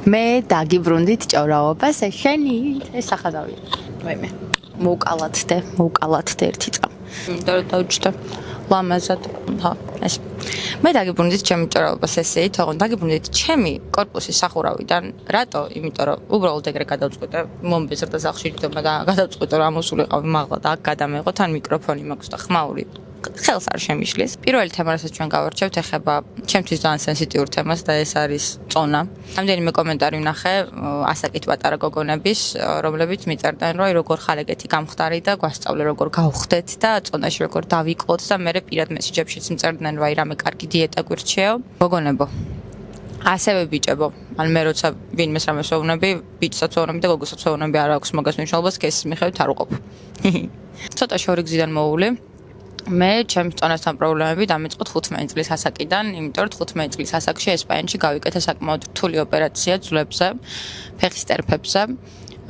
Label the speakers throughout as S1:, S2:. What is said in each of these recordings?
S1: მე დაგიბრუნდით ჭორაობას შენი ეს სახადავია. ვაიმე. მოვკალათდე ერთი წამ. დავჭდა ლამაზად. ეს. მე დაგიბრუნდით ჩემი ჭორაობას ესეით, თქო, დაგიბრუნდით ჩემი корпуსის სახურავიდან. რატო? იმიტომ რომ უბრალოდ ეგრე გადავწყვიტე, მომბეზრდა სახშირდობა და გადავწყვიტე რომ ამოსულიყავი მაღლა და აქ გადამეღო, თან მიკროფონი მაქვს და ხმაური. ხელს არ შემიშლის. პირველი თემა, რასაც ჩვენ გავარჩევთ, ეხება ჩემთვის ძალიან სენსიტიურ თემას და ეს არის წონა. რამდენიმე კომენტარი ვნახე ასაკით პატარა გოგონების, რომლებიც მიწერდნენ, რომ როგორ ხარ ეგეთი გამხდარი და გვასწავლე როგორ გავხდეთ და წონაში როგორ დავიკლოთ და მე პირად მესიჯებშიც მწერდნენ, რომ აი რამე კარგი დიეტა გვირჩეო. გოგონებო. ასევე ბიჭებო, ან მე როცა ვინმეს რამეს ვეუბნები, ბიჭსაც ვეუბნები და გოგოსაც ვეუბნები არ აქვს მაგას მნიშვნელობას, კესის მიხედვით არ უყოფ. ცოტა შორი გზიდან მოვული. მე ჩემს წონასთან პრობლემები დამიწყო 15 წლის ასაკიდან, იმიტომ რომ 15 წლის ასაკში ესპანეთში გავიკეთე საკმაოდ რთული ოპერაცია ძვლებზე, ფეხის ტერფებზე.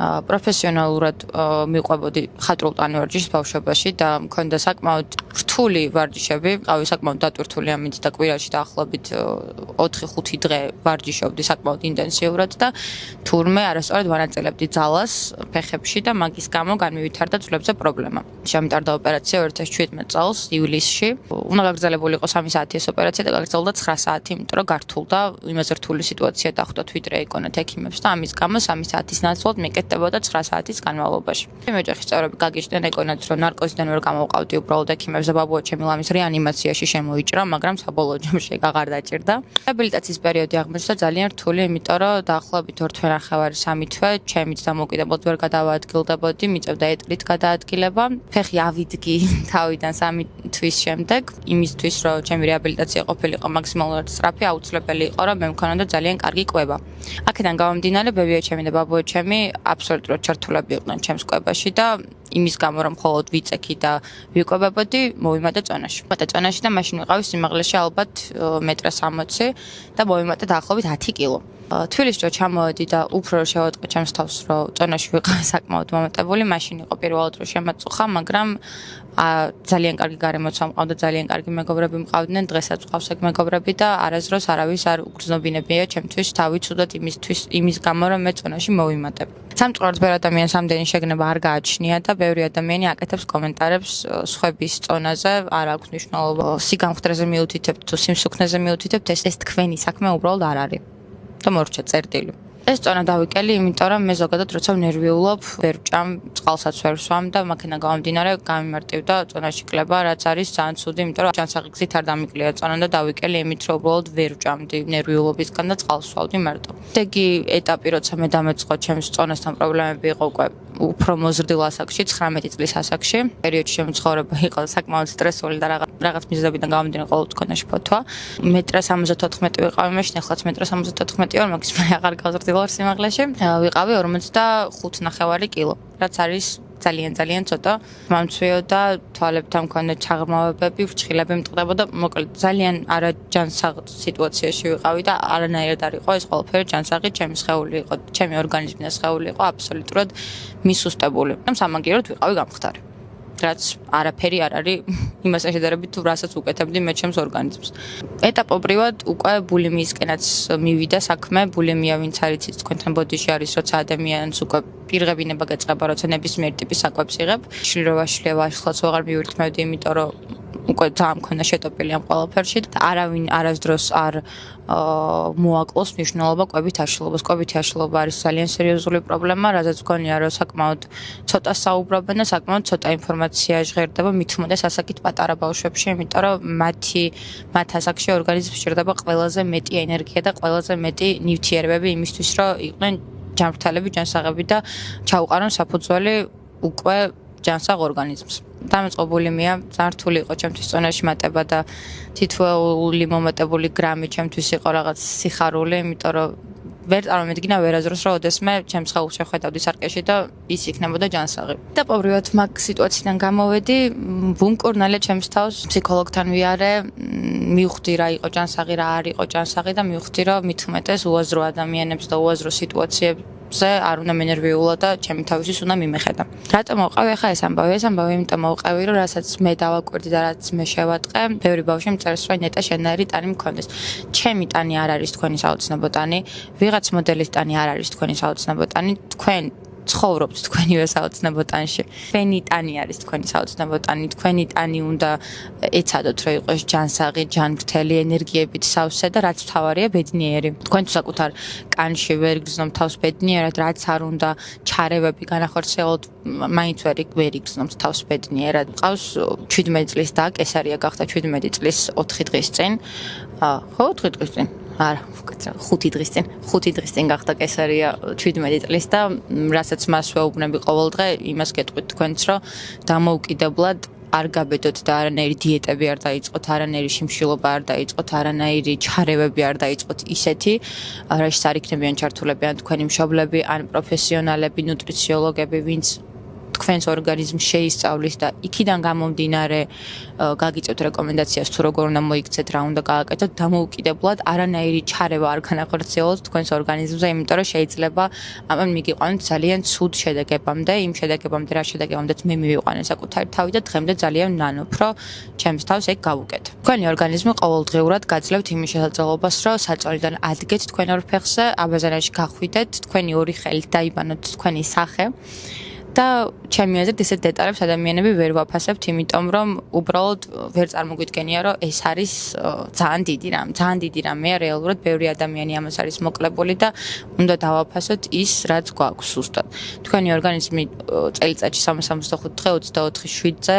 S1: პროფესიონალურად მიყვებოდი ხატრულ ტანვარჯიშს ბავშვობაში და მქონდა საკმაოდ რთული ვარჯიშები, ყავი საკმაოდ დატვირთული ამით და კვირაში დაახლოებით 4-5 დღე ვარჯიშობდი საკმაოდ ინტენსიურად და თურმე არასწორად ვანაწილებდი ძალას ფეხებში და მაგის გამო განმევითარდა ძვლებზე პრობლემა. შემიტარდა ოპერაცია 2017 წელს ივლისში. უნდა გაგრძელებული იყო 3 საათი ეს ოპერაცია და გაგრძელდა 9 საათი, იმიტომ რომ გართულდა იმაზე რთული სიტუაცია დახვდათ ვიდრე ეკონათ ექიმებს და ამის გამო 3 საათის ნაცვლად მეკეთდებოდა 9 საათის განმავლობაში. მე ოჯახის წევრები გაგიჩნდნენ ეკონათ, რომ ნარკოზიდან ვერ გამოვყავდი უბრალოდ ექიმებს და ბაბუა ჩემი ლამის რეანიმაციაში შემოიჭრა, მაგრამ საბოლოო ჯამში აღარ დაჭირდა. რეაბილიტაციის პერიოდი აღმოჩნდა ძალიან რთული, იმიტომ რომ დაახლოებით 2 თვე ნახევარი 3 თვე ჩემით დამოუკიდებლად ვერ გადავაადგილდებოდი, მიწევდა ეტლით გადაადგილება. ფეხი ავიდგი თავიდან 3 თვის შემდეგ, იმისთვის რომ ჩემი რეაბილიტაცია ყოფილიყო მაქსიმალურად სწრაფი, აუცილებელი იყო რომ მე მქონოდა ძალიან კარგი კვება. აქედან გამომდინარე, ბებია ჩემი და ბაბუა ჩემი აბსოლუტურად ჩართულები იყვნენ ჩემს კვებაში და იმის გამო რომ მხოლოდ ვიწექი და ვიკვებებოდი, მოვიმატე წონაში. წონაში და მაშინ ვიყავი სიმაღლეში ალბათ 1.60 მ და მოვიმატე დაახლოებით 10 კილო. თბილისში რო ჩამოვედი და უფრო შევატყე ჩემს თავს, რომ წონაში ვიყავი საკმაოდ მომატებული, მაშინ იყო პირველად რომ შემაწუხა, მაგრამ ძალიან კარგი გარემოცა მყავდა, ძალიან კარგი მეგობრები მყავდნენ, დღესაც მყავს ეგ მეგობრები და არასდროს არავის არ უგრძნობინებია ჩემთვის თავი ცუდად იმის გამო რომ მე წონაში მოვიმატებ. სამწუხაროდ ბევრი ადამიანს ამდენი შეგნება არ გააჩნია და ბევრი ადამიანი აკეთებს კომენტარებს სხვების წონაზე, არ აქვს მნიშვნელობა სიგამხდრეზე მიუთითებთ თუ სიმსუქნეზე მიუთითებთ, ეს თქვენი საქმე უბრალოდ არ არის. და მორჩა წერტილი. ეს წონა დავიკელი, იმიტომ რომ მე ზოგადად როცა ნერვიულობ, ვერ ვჭამ, წყალსაც ვერ ვსვამ და მაქედან გამომდინარე გამიმარტივდა წონაში კლება, რაც არის ძალიან ცუდი, იმიტომ რომ ჯანსაღი გზით არ დამიკლია წონა და დავიკელი იმით, რომ უბრალოდ ვერ ვჭამდი ნერვიულობისგან და წყალს ვსვავდი მარტო. დეგი ეტაპი, როცა მე დამეწყო ჩემს წონასთან პრობლემები იყო უკვე უფრო მოზრდილ ასაკში, 19 წლის ასაკში. პერიოდში შემოცხოვრება იყო საკმაოდ სტრესული და რაღაც მიზეზებიდან გამომდინარე ყოველთვის ქონდა შეფოთვა. 1.74 მ ვიყავი მაშინ, ახლაც 1.74 ვარ, მაგის მე აღარ გავზრდილ ვარ სიმაღლეში. ვიყავი 45 კილო, რაც არის ძალიან ცოტა. მომწვიო და თვალებთან მქონდა ჩაღრმავებები, ფრჩხილები მტყდებოდა, მოკლედ ძალიან არაჯანსაღ სიტუაციაში ვიყავი და არანაირად არ იყო ეს ყველაფერი ჯანსაღი, ჩემი სხეული იყო, ჩემი ორგანიზმი და სხეული იყო აბსოლუტურად მისუსტებული. და სამაგიეროდ ვიყავი გამხდარი. რაც არაფერი არ არის იმასთან შედარებით თუ რასაც უკეთებდი მე ჩემს ორგანიზმს. ეტაპობრივად უკვე ბულიმიისკენაც მივიდა საქმე, ბულიმია ვინც არიცით თქვენთან ბოდიში არის, როცა ადამიანს უკვე პირღებინება გაწყება, როცა ნებისმიერ ტიპის საკვებს იღებ. შლიროვა აშლაც ვეღარ მივირთმევდი, იმიტომ რომ უკვე ძალიან მქონდა შეტოპილი ამ ყველაფერში და არავინ არასდროს არ მოაკლოს მნიშვნელობა კვებით აშლილობას. კვებითი აშლილობა არის ძალიან სერიოზული პრობლემა, რაზეც მგონია რომ საკმაოდ ცოტა საუბრობენ და საკმაოდ ცოტა ინფორმაცია ჟღერდება, მით უმეტეს ასაკით პატარა ბავშვებში, იმიტომ რომ მათ ასაკში ორგანიზმს სჭირდება ყველაზე მეტი ენერგია და ყველაზე მეტი ნივთიერებები იმისთვის, რომ იყვნენ ჯანმრთელები, ჯანსაღები და ჩაუყარონ საფუძველი უკვე ჯანსაღ ორგანიზმს. დამეწყო ბულიმია, ძალიან რთული იყო ჩემთვის წონაში მატება და თითოეული მომატებული გრამი ჩემთვის იყო რაღაც სიხარული, იმიტომ რომ ვერ წარმოვიდგინა ვერასდროს რომ ოდესმე ჩემს ხელს შეხვედავდი სარკეში და ის იქნებოდა ჯანსაღი. და პობრივად მაგ სიტუაციიდან გამოვედი, ვუმკურნალე ჩემს თავს ფსიქოლოგთან ვიარე, მივხვდი რა იყო ჯანსაღი, რა არ იყო ჯანსაღი და მივხვდი რომ მით უმეტეს უაზრო ადამიანებს და უაზრო სიტუაციებს ზე არ უნდა მენერვიულა და ჩემი თავისთვის უნდა მიმეხედა. რატომ მოვყავი ახლა ეს ამბავი, იმიტომ მოვყავი, რომ რასაც მე დავაკვირდი და რაც მე შევატყე, ბევრი ბავშვი მწერს, რომ ნეტა შენაირი ტანი მქონდეს. ჩემი ტანი არ არის თქვენი საოცნებო ტანი, ვიღაც მოდელის ტანი არ არის თქვენი საოცნებო ტანი, თქვენ ცხოვრობთ თქვენივე საოცნებო ტანში. თქვენი ტანი არის თქვენი საოცნებო ტანი, თქვენი ტანი უნდა ეცადოთ, რომ იყოს ჯანსაღი, ჯანმრთელი, ენერგიებით სავსე და რაც მთავარია ბედნიერი. თქვენ საკუთარ კანში ვერ გრძნობთ თავს ბედნიერად, რაც არ უნდა ჩარევები განახორციელოთ, მაინც ვერ იგრძნობთ თავს ბედნიერად. ყავს 17 წლის და კესარია გახდა 17 წლის 4 დღის წინ. ხო, 4 დღის წინ. არა, 5 დღის წინ გახდა კესარია 17 წლის და რასაც მას ვეუბნები ყოველ დღე, იმას გეტყვით თქვენც, რომ დამოუკიდებლად არ გაბედოთ და არანაირი დიეტები არ დაიწყოთ, არანაირი შიმშილობა არ დაიწყოთ, არანაირი ჩარევები არ დაიწყოთ ისეთი, რაშიც არ იქნებიან ჩართულები ან თქვენი მშობლები, ან პროფესიონალები, ნუტრიციოლოგები, ვინც თქვენს ორგანიზმს შეისწავლის და იქიდან გამომდინარე გაგიწევთ რეკომენდაციას თუ როგორ უნდა მოიქცეთ, რა უნდა გააკეთოთ, დამოუკიდებლად არანაირი ჩარევა არ განახორციელოთ თქვენს ორგანიზმზე, იმიტომ რომ შეიძლება ამან მიგიყვანოთ ძალიან ცუდ შედეგებამდე, იმ შედეგებამდე, რა შედეგებამდეც მე მივიყვანე საკუთარი თავი და დღემდე ძალიან ნანობ, რომ ჩემს თავს ეგ გავუკეთო. თქვენი ორგანიზმი ყოველდღიურად გაძლევთ იმის შესაძლებლობას, რომ საწოლიდან ადგეთ თქვენ ორ ფეხზე, აბაზანაში გახვიდეთ, თქვენი ორი ხელით დაიბანოთ თქვენი სახე. და ჩემი აზრით ესეთ დეტალებს ადამიანები ვერ ვაფასებთ, იმიტომ რომ უბრალოდ ვერ წარმოგვიდგენია, რომ ეს არის ძალიან დიდი რამეა, რეალურად ბევრი ადამიანი ამას არის მოკლებული და უნდა დავაფასოთ ის, რაც გვაქვს ზუსტად. თქვენი ორგანიზმი წელიწადში 365 დღე 24/7-ზე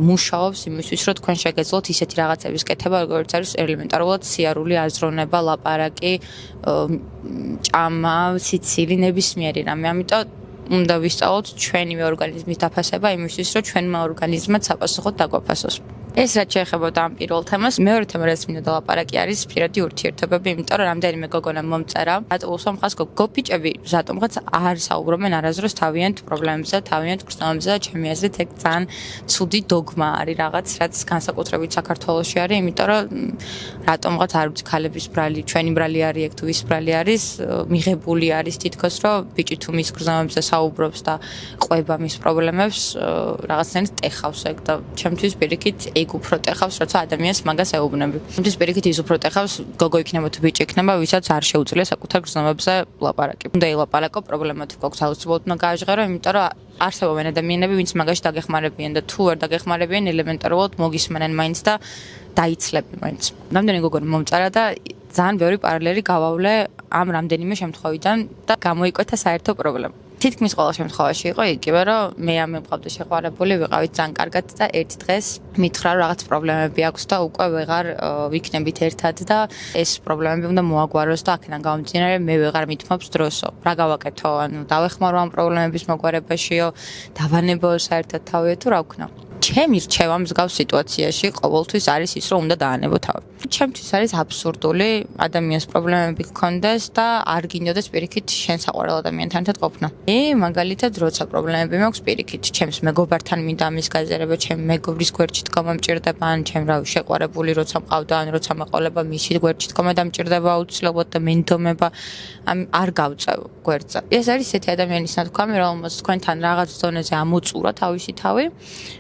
S1: მუშაობს იმისთვის, რომ თქვენ შეგეძლოთ ისეთი რაღაცების კეთება, როგორც არის ელემენტარულად სიარული, აზროვნება, ლაპარაკი, ჭამა, სიცილი, ნებისმიერი რამე. ამიტომ უნდა ვისწავლოთ ჩვენივე ორგანიზმის დაფასება იმისთვის, რომ ჩვენმა ორგანიზმად საპასუხოდ დაგვაფასოს. ეს რაც შეეხებოდა ამ პირველ თემას, მეორე თემა რაც მინდა დალაპარაკი არის პირადი ურთიერთობები, იმიტომ რომ რამდენიმე გოგონა მომწერა, რატომ ხას გოგო-ბიჭები რატომღაც არ საუბრობენ არაზრუს თავიანთ პრობლემებზე, თავიანთ გრძნობებზე და ჩემი აზრით ეგ ძალიან ცუდი დოგმა არის რაღაც, რაც განსაკუთრებით საქართველოში არის, იმიტომ რომ რატომღაც არ ვიცი ქალების ბრალი, ჩვენი ბრალი არის ეგ თუ ის ბრალი არის, მიღებული არის თითქოს რომ ბიჭი თუ მის გრძნობებზე საუბრობს და ყვება მის პრობლემებს, რაღაცნაირად ტეხავს ეგ და ჩემთვის პირიქით ეგ უფრო ტეხავს, როცა ადამიანს მაგას ეუბნები. ჩემთვის პირიქით ის უფრო ტეხავს, გოგო იქნება თუ ბიჭი იქნება, ვისაც არ შეუძლია საკუთარ გრძნობებზე ლაპარაკი. უნდა ელაპარაკო, პრობლემა თუ გვაქვს აუცილებლად უნდა გააჟღერო, იმიტომ რომ არსებობენ ადამიანები, ვინც მაგაში დაგეხმარებიან და თუ არ დაგეხმარებიან, ელემენტარულად მოგისმენენ მაინც და დაიცლები მაინც. რამდენი გოგონა მომწერა და ძალიან ბევრი პარალელი გავავლე ამ რამდენიმე შემთხვევიდან და გამოიკვეთა საერთო პრობლემა. თითქმის ყველა შემთხვევაში იყო იგივე, რომ მე ამ მიყავდა შეყვარებული, ვიყავით ძალიან კარგად და ერთ დღეს მითხრა, რომ რაღაც პრობლემები აქვს და უკვე ვეღარ ვიქნებით ერთად და ეს პრობლემები უნდა მოაგვაროს და აქედან გამომდინარე მე ვეღარ მithმობს დროსო. რა გავაკეთო? ანუ დავეხმარო ამ პრობლემების მოგვარებაშიო, დავანებო საერთოდ თავიო თუ რა ვქნა? ჩემი რჩევა მსგავს სიტუაციაში ყოველთვის არის ის, რომ უნდა დაანებო თავი. ჩემთვის არის აბსურდული ადამიანს პრობლემები გქონდეს და არ გინდოდეს პირიქით შენ საყვარელ ადამიანთან ერთად ყოფნა. მაგალითად, როცა პრობლემები მაქვს პირიქით, ჩემს მეგობართან მინდა ამის გაზიარება, ჩემ მეგობრის გვერდში დგომა მჭირდება, ან ჩემ შეყვარებული როცა მყავდა, ან როცა მეყოლება მისი გვერდში დგომა და მჭირდება აუცილებლად და მენდომება, არ გავწევ გვერდზე. ეს არის ესეთი ადამიანის ნათქვამი, რომელსაც თქვენთან რაღაც ზონაზე ამოწურა თავისი თავი,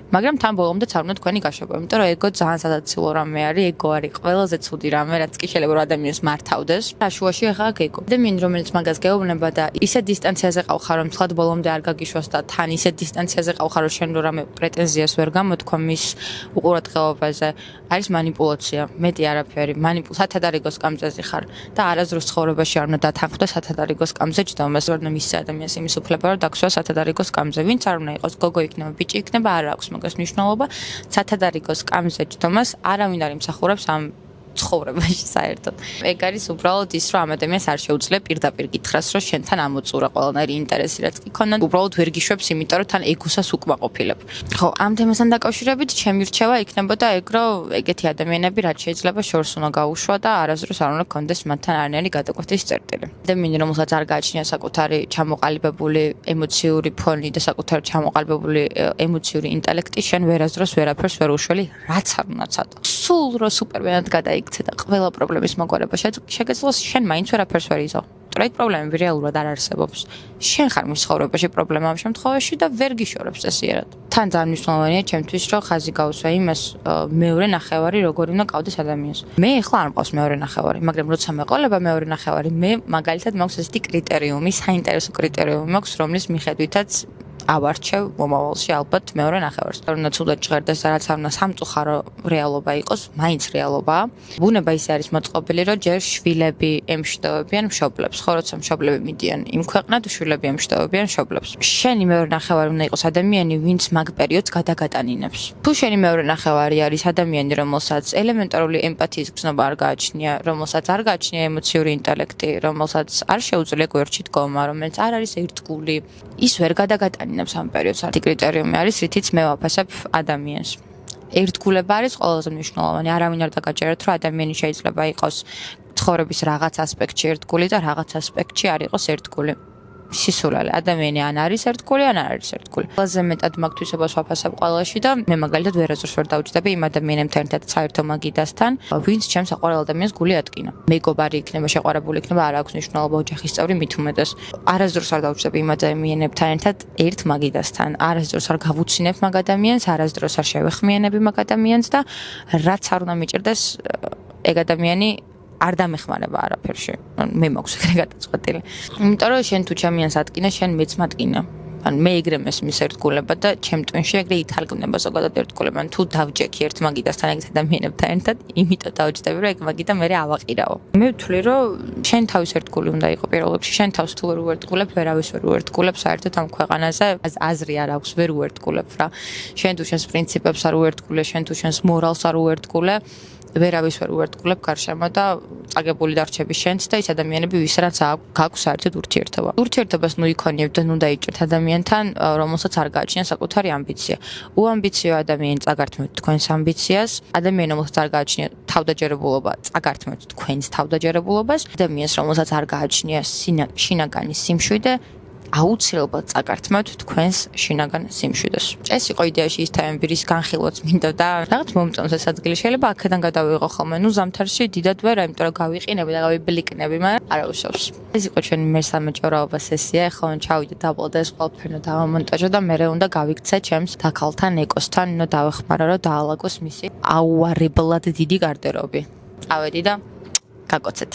S1: მაგრამ თან ბოლომდეც არ უნდა თქვენი გაშვება, იმიტომ რომ ეგო ძალიან სადაცილო რამე არის, ეგო არის ყველაზე ცუდი რამე, რაც კი შეიძლება რომ ადამიანს მართავდეს. შუაში ახლა გეგო. ადამიანი რომელიც მაგას გეუბნება და ისეთ დისტანციაზე ყავხარ, რომ თლად ბოლომდე არ გაგიშვას და თან ისეთ დისტანციაზე ყავხარ, რომ შენ რამე პრეტენზიას ვერ გამოთქვა მის უყურადღებობაზე, არის манипуляция, მეტი არაფერი, სათადარიგო სკამზე ხარ და არაზრუს ცხოვრებაში არ უნდა დათანხმდე სათადარიგო სკამზე ჯდომას, ვერ უნდა მისცე ადამიანს იმის უფლება, რომ დაგსვა სათადარიგო სკამზე. ვინც არ უნდა იყოს, გოგო იქნება, ბიჭი იქნება, არ აქვს მაგას მნიშვნელობა. სათადარიგო სკამზე ჯდომას არავინ არ იმსახურებს ამ ცხოვრებაში საერთოდ. ეგ არის უბრალოდ ის, რომ ამ ადამიანს არ შეუძლია პირდაპირ გითხრას, რომ შენთან ამოწურა ყველანაირი ინტერესი, რაც კი ქონდა, უბრალოდ ვერ გიშვებს, იმიტომ რომ თან ეგოსას უკმაყოფილებ. ხო, ამ თემასთან დაკავშირებით ჩემი რჩევა იქნებოდა ეგ, რომ ეგეთი ადამიანები რაც შეიძლება შორს უნდა გაუშვა და არასდროს არ უნდა გქონდეს მათთან არანაირი გადაკვეთის წერტილი. ადამიანი, რომელსაც არ გააჩნია საკუთარი ჩამოყალიბებული ემოციური ფონი და საკუთარი ჩამოყალიბებული ემოციური ინტელექტი, შენ ვერასდროს ვერაფერს ვერ უშველი, რაც არ უნდა ცადო. სულ რო სუპერმენად გადაიქცე და ყველა პრობლემის მოგვარება შეგეძლოს შენ მაინც ვერაფერს ვერ იზო. Ტრეკ პრობლემები რეალურად არ არსებობს. შენ ხარ მის ცხოვრებაში პრობლემა ამ შემთხვევაში და ვერ გიშორებს წესიერად. თან ძალიან მნიშვნელოვანია ჩემთვის რომ ხაზი გავუსვა იმას მეორე ნახევარი როგორ უნდა ყავდეს ადამიანს. მე ახლა არ მყავს მეორე ნახევარი, მაგრამ როცა მეყოლება მეორე ნახევარი, მე მაგალითად მაქვს ესეთი კრიტერიუმი, საინტერესო კრიტერიუმი მაქვს, რომლის მიხედვითაც ავარჩევ მომავალში ალბათ მეორე ნახევარს. უნდა ცუდად ჟღერდეს და რაც არ უნდა სამწუხარო რეალობა იყოს, მაინც რეალობაა. ბუნება ისე არის მოწყობილი, რომ ჯერ შვილები ემშვიდობებიან მშობლებს, ხო როცა მშობლები მიდიან იმ ქვეყნად, შვილები ემშვიდობებიან მშობლებს. შენი მეორე ნახევარი უნდა იყოს ადამიანი, ვინც მაგ პერიოდს გადაგატანინებს. თუ შენი მეორე ნახევარი არის ადამიანი, რომელსაც ელემენტარული ემპათიის გზნობა არ გააჩნია, რომელსაც არ გააჩნია ემოციური ინტელექტი, რომელსაც არ შეუძლია გვერდში დგომა, რომელიც არ არის ერთგული, ის ვერ გადაგატანინებს ამ პერიოდს. ერთი კრიტერიუმი არის, რითიც მე ვაფასებ ადამიანს. ერთგულება არის ყველაზე მნიშვნელოვანი. არავინ არ დაგაჯერეთ, რომ ადამიანი შეიძლება იყოს ცხოვრების რაღაც ასპექტში ერთგული და რაღაც ასპექტში არ იყოს ერთგული. სისულელე ადამიანი ან არის ერთგული, ან არ არის ერთგული. ყველაზე მეტად მაგ თვისებას ვაფასებ ყველაში და მე მაგალითად ვერასდროს ვერ დავჯდები იმ ადამიანებთან ერთად საერთო მაგიდასთან, ვინც ჩემს საყვარელ ადამიანს გული ატკინა. მეგობარი იქნება, შეყვარებული იქნება, არ აქვს მნიშვნელობა, ოჯახის წევრი მით უმეტეს. არასდროს არ დავჯდები იმ ადამიანებთან ერთად ერთ მაგიდასთან. არასდროს არ გავუცინებ მაგ ადამიანს, არასდროს არ შევეხმიანებ მაგ ადამიანს და რაც არ უნდა მიჭირდეს ეგ ადამიანი არ დამეხმარება არაფერში. მე მაქვს ეგრე გადაწყვეტილი. იმიტომ რომ შენ თუ ჩემიანს ატკინე, შენ მეც მატკინა. ან მე ეგრე მესმის ერთგულება და ჩემ ტვინში ეგრე ითარგმნება ზოგადად ერთგულება. თუ დავჯექი ერთ მაგიდასთან ეგ ადამიანებთან ერთად, იმიტომ დავჯდები, რომ ეგ მაგიდა მე ავაყირაო. მე ვთვლი, რომ შენ თავის ერთგული უნდა იყო პირველ რიგში, შენ თავს თუ ვერ უერთგულებ, ვერავის ვერ უერთგულებ საერთოდ ამ ქვეყანაზე, აზრი არ აქვს, ვერ უერთგულებ რა. შენ თუ შენს პრინციპებს არ უერთგულე, შენ თუ შენს მორალს არ უერთგულე, ვერავის ვერ უერთგულებ გარშემო და წაგებული დარჩები შენც და ის ადამიანები ვისაც გაქვს საერთოდ ურთიერთობა. ურთიერთობას ნუ იქონიებთ და ნუ დაიჭერთ ადამიანთან, რომელსაც არ გააჩნია საკუთარი ამბიცია. უამბიციო ადამიანი წაგართმევთ თქვენს ამბიციას, ადამიანი რომელსაც არ გააჩნია თავდაჯერებულობა, წაგართმევთ თქვენს თავდაჯერებულობას, ადამიანს რომელსაც არ გააჩნია შინაგანი სიმშვიდე, აუცილებლად წაგართმევთ თქვენს შინაგან სიმშვიდეს. ეს იყო იდეაში ის თემები, რის განხილვაც მინდა და რაღაც მომწონს ეს ადგილი. შეიძლება აქედან გადავიღო ხოლმე, ნუ ზამთარში დიდად ვერ, იმიტომ რომ გავიყინები და გავიბლიკნები, მაგრამ არა უშავს. ეს იყო ჩვენი მესამე ჭორაობა სესია. ეხლა ჩავიდე დაბლა და ეს ყველაფერი დავამონტაჟო და მე უნდა გავიქცე ჩემს დაქალთან, ეკოსთან, ნუ დავეხმარა რომ დაალაგოს მისი აუარებლად დიდი გარდერობი. წავედი და გაკოცეთ.